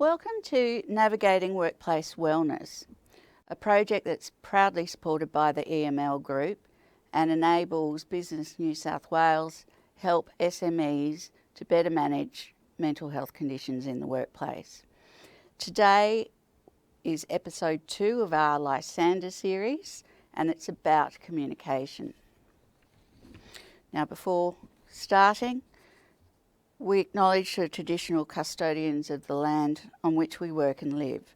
Welcome to Navigating Workplace Wellness, a project that's proudly supported by the EML Group and enables Business New South Wales help SMEs to better manage mental health conditions in the workplace. Today is episode 2 of our Lysander series, and it's about communication. Now, before starting, we acknowledge the traditional custodians of the land on which we work and live.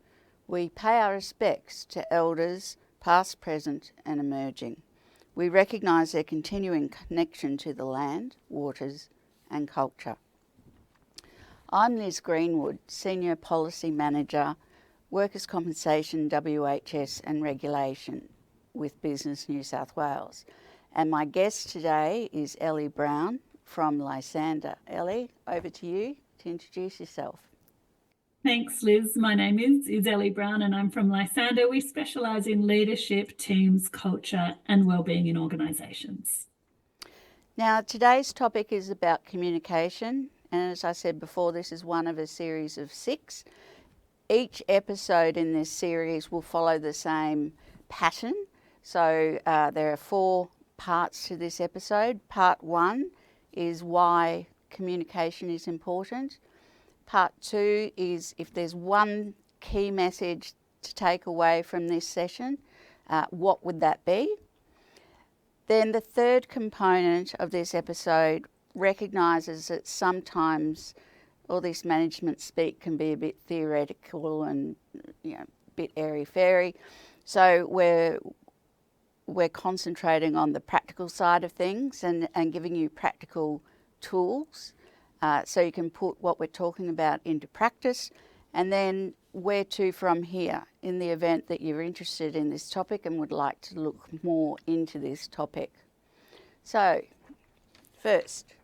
We pay our respects to elders, past, present and emerging. We recognise their continuing connection to the land, waters and culture. I'm Liz Greenwood, Senior Policy Manager, Workers' Compensation, WHS and Regulation with Business New South Wales. And my guest today is Ellie Brown from Lysander. Ellie, over to you to introduce yourself. Thanks, Liz. My name is Ellie Brown and I'm from Lysander. We specialise in leadership, teams, culture and wellbeing in organisations. Now, today's topic is about communication. And as I said before, this is one of a series of 6. Each episode in this series will follow the same pattern. So there are 4 parts to this episode. Part 1 is why communication is important. Part 2 is if there's one key message to take away from this session, what would that be? Then the third component of this episode recognises that sometimes all this management speak can be a bit theoretical and a bit airy-fairy. So we're concentrating on the practical side of things and giving you practical tools so you can put what we're talking about into practice, and then where to from here in the event that you're interested in this topic and would like to look more into this topic. So first,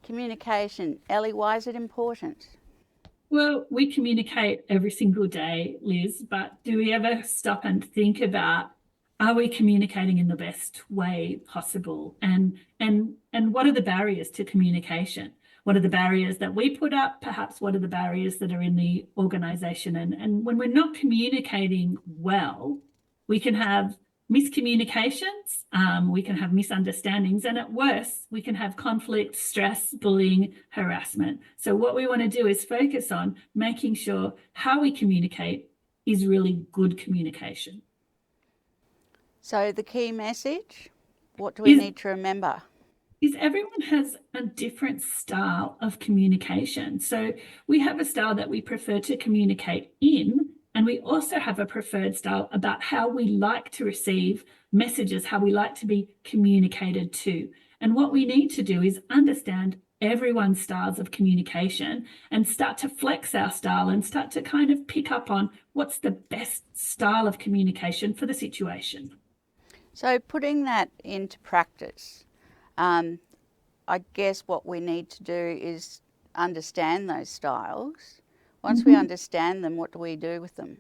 communication. Ellie, why is it important? Well, we communicate every single day, Liz, but do we ever stop and think about, are we communicating in the best way possible? And what are the barriers to communication? What are the barriers that we put up? Perhaps what are the barriers that are in the organisation? And when we're not communicating well, we can have miscommunications, we can have misunderstandings, and at worst, we can have conflict, stress, bullying, harassment. So what we want to do is focus on making sure how we communicate is really good communication. So the key message, what do we need to remember? Is everyone has a different style of communication. So we have a style that we prefer to communicate in, and we also have a preferred style about how we like to receive messages, how we like to be communicated to. And what we need to do is understand everyone's styles of communication and start to flex our style and start to kind of pick up on what's the best style of communication for the situation. So putting that into practice, I guess what we need to do is understand those styles. Once we understand them, what do we do with them?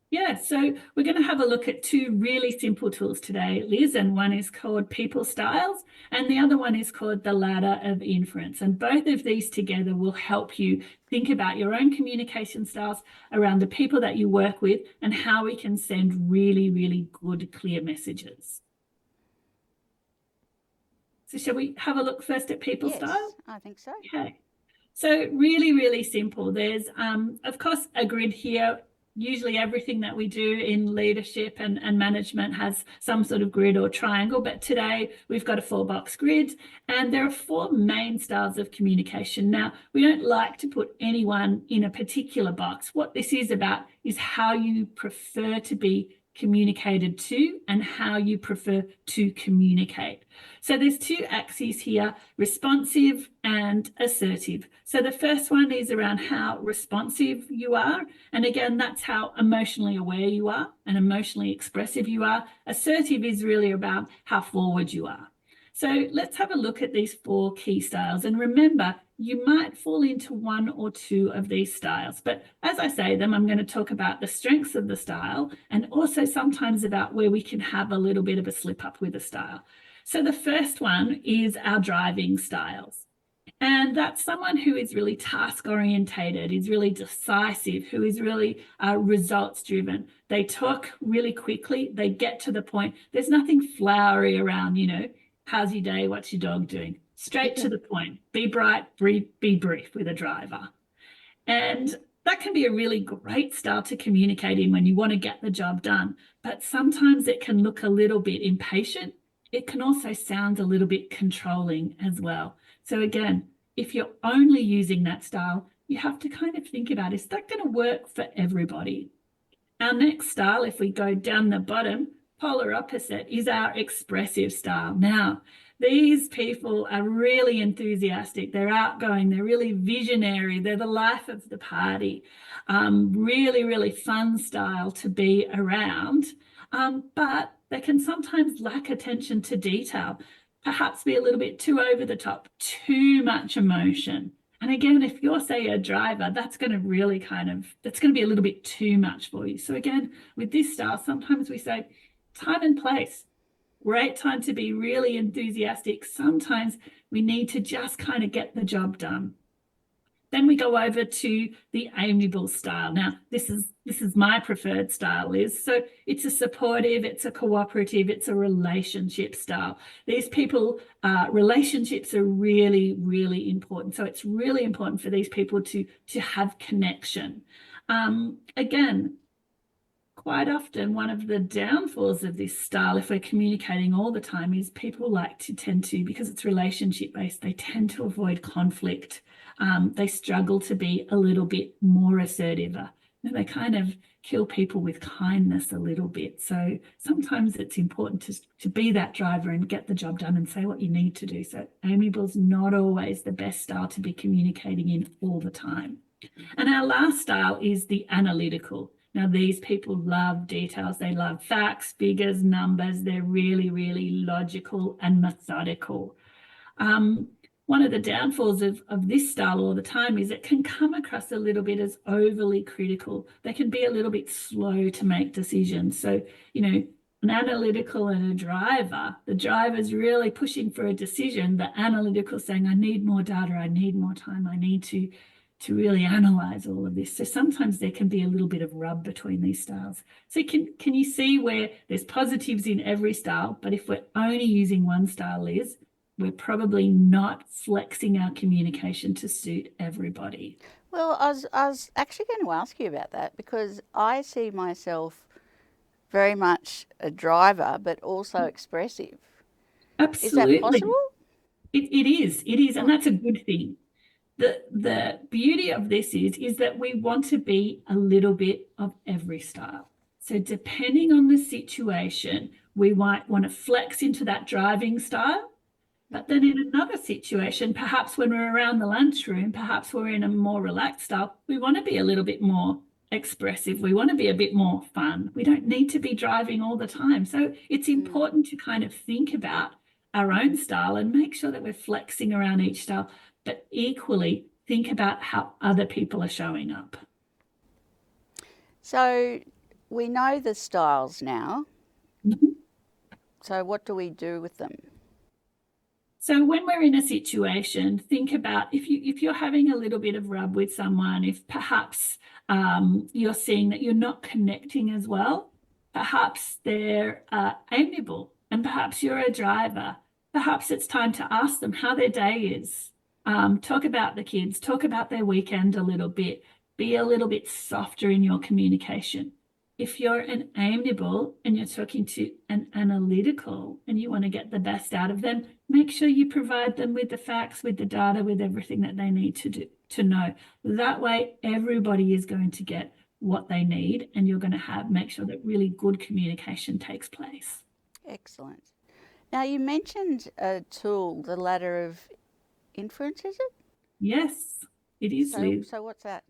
Yeah, so we're going to have a look at 2 really simple tools today, Liz, and one is called People Styles and the other one is called the Ladder of Inference. And both of these together will help you think about your own communication styles around the people that you work with and how we can send really, really good, clear messages. So shall we have a look first at People Styles? I think so. Okay. So really, really simple. There's, of course, a grid here. Usually everything that we do in leadership and management has some sort of grid or triangle, but today we've got a 4-box grid and there are 4 main styles of communication. Now, we don't like to put anyone in a particular box. What this is about is how you prefer to be communicated to and how you prefer to communicate. So there's 2 axes here, responsive and assertive. So the first one is around how responsive you are. And again, that's how emotionally aware you are and emotionally expressive you are. Assertive is really about how forward you are. So let's have a look at these 4 key styles. And remember, you might fall into 1 or 2 of these styles. But as I say them, I'm going to talk about the strengths of the style and also sometimes about where we can have a little bit of a slip up with a style. So the first one is our driving styles. And that's someone who is really task orientated, is really decisive, who is really results driven. They talk really quickly, they get to the point. There's nothing flowery around, how's your day? What's your dog doing? Straight to the point. Be bright, be brief with a driver. And that can be a really great style to communicate in when you want to get the job done. But sometimes it can look a little bit impatient. It can also sound a little bit controlling as well. So again, if you're only using that style, you have to kind of think about, is that going to work for everybody? Our next style, if we go down the bottom, polar opposite, is our expressive style. Now, these people are really enthusiastic. They're outgoing. They're really visionary. They're the life of the party. Really, really fun style to be around. But they can sometimes lack attention to detail, perhaps be a little bit too over the top, too much emotion. And again, if you're, say, a driver, that's going to really that's going to be a little bit too much for you. So again, with this style, sometimes we say time and place. Great time to be really enthusiastic. Sometimes we need to just kind of get the job done. Then we go over to the amiable style. Now, this is my preferred style, Liz. So it's a supportive, it's a cooperative, it's a relationship style. These people, relationships are really, really important. So it's really important for these people to have connection. Again, quite often one of the downfalls of this style, if we're communicating all the time, is people like to tend to, because it's relationship based, they tend to avoid conflict. They struggle to be a little bit more assertive. They kind of kill people with kindness a little bit. So sometimes it's important to be that driver and get the job done and say what you need to do. So amiable is not always the best style to be communicating in all the time. And our last style is the analytical. Now, these people love details. They love facts, figures, numbers. They're really, really logical and methodical. One of the downfalls of this style all the time is it can come across a little bit as overly critical. They can be a little bit slow to make decisions. So, an analytical and a driver, the driver's really pushing for a decision. The analytical saying, I need more data, I need more time, I need to really analyze all of this. So sometimes there can be a little bit of rub between these styles. So can you see where there's positives in every style, but if we're only using one style, Liz, we're probably not flexing our communication to suit everybody. Well, I was actually going to ask you about that because I see myself very much a driver, but also expressive. Is that Absolutely. possible? It is, and that's a good thing. The beauty of this is that we want to be a little bit of every style. So depending on the situation, we might want to flex into that driving style. But then in another situation, perhaps when we're around the lunchroom, perhaps we're in a more relaxed style, we want to be a little bit more expressive. We want to be a bit more fun. We don't need to be driving all the time. So it's important to kind of think about our own style and make sure that we're flexing around each style, but equally think about how other people are showing up. So we know the styles now. Mhm. So what do we do with them? So when we're in a situation, think about if you're having a little bit of rub with someone, if perhaps you're seeing that you're not connecting as well, perhaps they're amiable, and perhaps you're a driver. Perhaps it's time to ask them how their day is. Talk about the kids, talk about their weekend a little bit. Be a little bit softer in your communication. If you're an amiable and you're talking to an analytical and you want to get the best out of them, make sure you provide them with the facts, with the data, with everything that they need to know. That way, everybody is going to get what they need, and you're going to make sure that really good communication takes place. Excellent. Now you mentioned a tool, the ladder of inference, is it? Yes, it is, Liz. So what's that?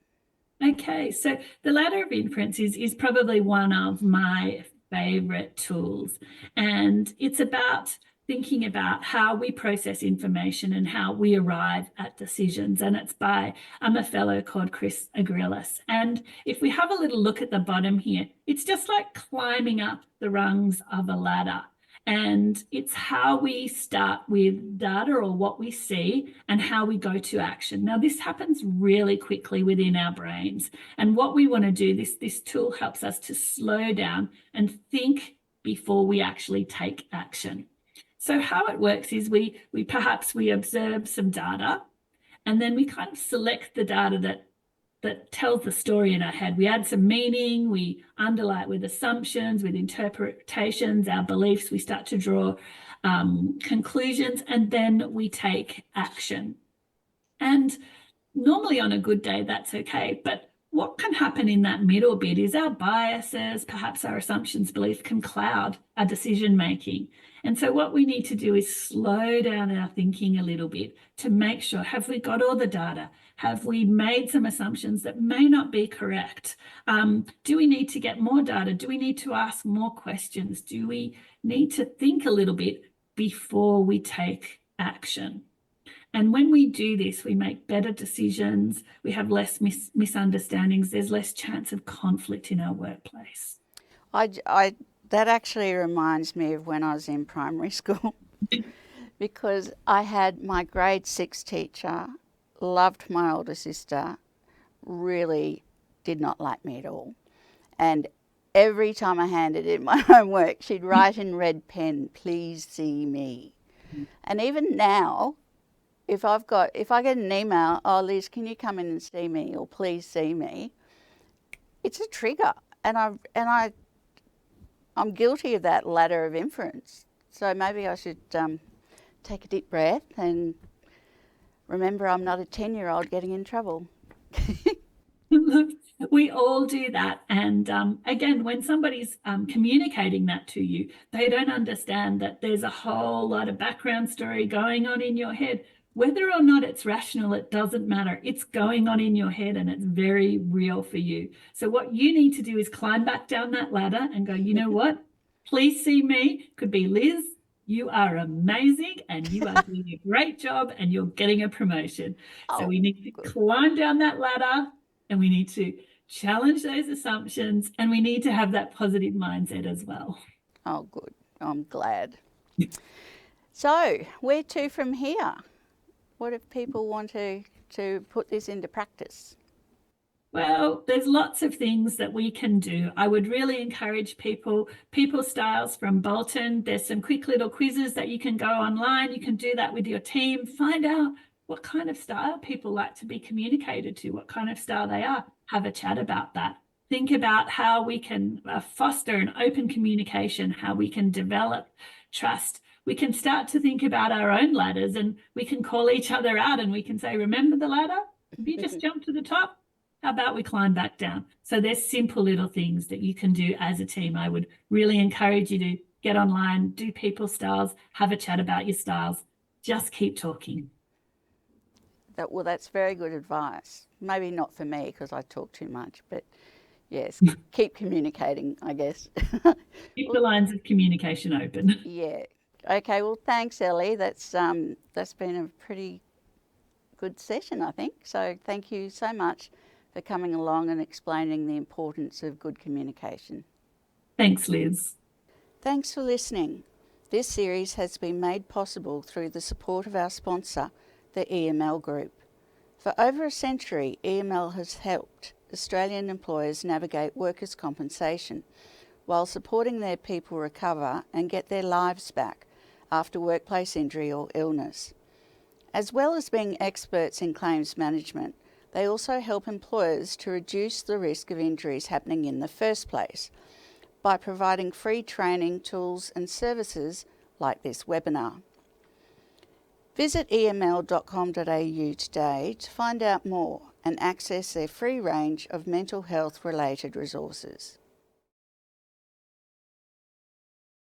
Okay, so the ladder of inference is probably one of my favorite tools, and it's about thinking about how we process information and how we arrive at decisions. And it's by a fellow called Chris Agrilis. And if we have a little look at the bottom here, it's just like climbing up the rungs of a ladder. And it's how we start with data or what we see and how we go to action. Now, this happens really quickly within our brains. And what we want to do, this tool helps us to slow down and think before we actually take action. So how it works is we perhaps observe some data, and then we kind of select the data that tells the story in our head. We add some meaning, we underlie it with assumptions, with interpretations, our beliefs. We start to draw conclusions, and then we take action. And normally on a good day, that's okay. But what can happen in that middle bit is our biases, perhaps our assumptions, belief can cloud our decision making. And so what we need to do is slow down our thinking a little bit to make sure, have we got all the data? Have we made some assumptions that may not be correct? Do we need to get more data? Do we need to ask more questions? Do we need to think a little bit before we take action? And when we do this, we make better decisions, we have less misunderstandings, there's less chance of conflict in our workplace. That actually reminds me of when I was in primary school because I had my grade 6 teacher, loved my older sister, really did not like me at all. And every time I handed in my homework, she'd write in red pen, "Please see me." And even now, if I get an email, "Oh, Liz, can you come in and see me?" or "Please see me," it's a trigger. And I'm guilty of that ladder of inference. So maybe I should take a deep breath and remember I'm not a 10-year-old getting in trouble. Look, we all do that. And again, when somebody's communicating that to you, they don't understand that there's a whole lot of background story going on in your head. Whether or not it's rational, it doesn't matter. It's going on in your head and it's very real for you. So what you need to do is climb back down that ladder and go, you know what? Please see me. Could be, "Liz, you are amazing and you are doing a great job and you're getting a promotion." So we need to climb down that ladder and we need to challenge those assumptions and we need to have that positive mindset as well. Oh, good. I'm glad. So where to from here? What if people want to put this into practice? Well, there's lots of things that we can do. I would really encourage people styles from Bolton. There's some quick little quizzes that you can go online. You can do that with your team. Find out what kind of style people like to be communicated to, what kind of style they are. Have a chat about that. Think about how we can foster an open communication, how we can develop trust. We can start to think about our own ladders and we can call each other out and we can say, "Remember the ladder? You just jumped to the top. How about we climb back down?" So there's simple little things that you can do as a team. I would really encourage you to get online, do people styles, have a chat about your styles. Just keep talking. That's very good advice. Maybe not for me because I talk too much, but yes, keep communicating, I guess. Keep the lines of communication open. Yeah. Okay, well, thanks, Ellie. That's been a pretty good session, I think. So thank you so much for coming along and explaining the importance of good communication. Thanks, Liz. Thanks for listening. This series has been made possible through the support of our sponsor, the EML Group. For over a century, EML has helped Australian employers navigate workers' compensation while supporting their people recover and get their lives back after workplace injury or illness. As well as being experts in claims management, they also help employers to reduce the risk of injuries happening in the first place by providing free training, tools and services like this webinar. Visit eml.com.au today to find out more and access their free range of mental health related resources.